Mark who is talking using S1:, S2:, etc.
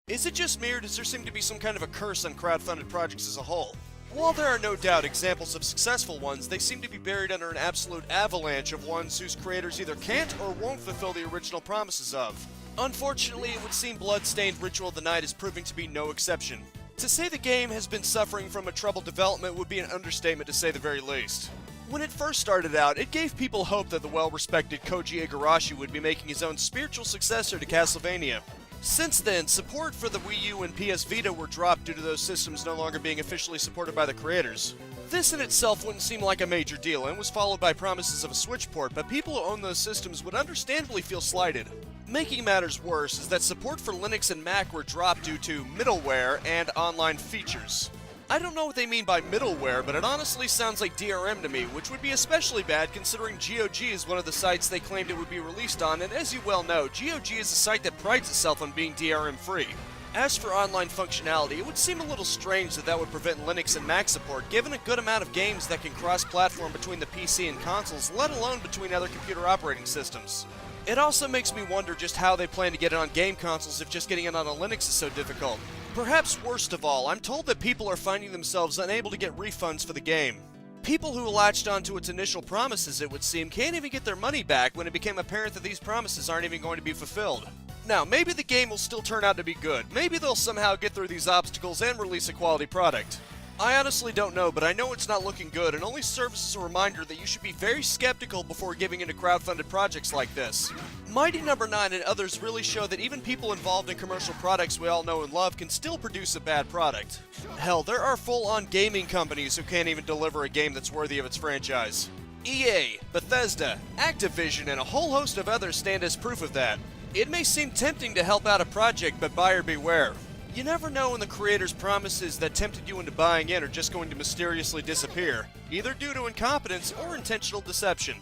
S1: Is it just me, or does there seem to be some kind of a curse on crowdfunded projects as a whole? While there are no doubt examples of successful ones, they seem to be buried under an absolute avalanche of ones whose creators either can't or won't fulfill the original promises of. Unfortunately, it would seem Bloodstained Ritual of the Night is proving to be no exception. To say the game has been suffering from a troubled development would be an understatement to say the very least. When it first started out, it gave people hope that the well-respected Koji Igarashi would be making his own spiritual successor to Castlevania. Since then, support for the Wii U and PS Vita were dropped due to those systems no longer being officially supported by the creators. This in itself wouldn't seem like a major deal and was followed by promises of a Switch port, but people who own those systems would understandably feel slighted. Making matters worse is that support for Linux and Mac were dropped due to middleware and online features. I don't know what they mean by middleware, but it honestly sounds like DRM to me, which would be especially bad considering GOG is one of the sites they claimed it would be released on, and as you well know, GOG is a site that prides itself on being DRM free. As for online functionality, it would seem a little strange that would prevent Linux and Mac support, given a good amount of games that can cross-platform between the PC and consoles, let alone between other computer operating systems. It also makes me wonder just how they plan to get it on game consoles if just getting it on a Linux is so difficult. Perhaps worst of all, I'm told that people are finding themselves unable to get refunds for the game. People who latched onto its initial promises, it would seem, can't even get their money back when it became apparent that these promises aren't even going to be fulfilled. Now, maybe the game will still turn out to be good. Maybe they'll somehow get through these obstacles and release a quality product. I honestly don't know, but I know it's not looking good and only serves as a reminder that you should be very skeptical before giving into crowdfunded projects like this. Mighty No. 9 and others really show that even people involved in commercial products we all know and love can still produce a bad product. Hell, there are full-on gaming companies who can't even deliver a game that's worthy of its franchise. EA, Bethesda, Activision, and a whole host of others stand as proof of that. It may seem tempting to help out a project, but buyer beware. You never know when the creator's promises that tempted you into buying in are just going to mysteriously disappear, either due to incompetence or intentional deception.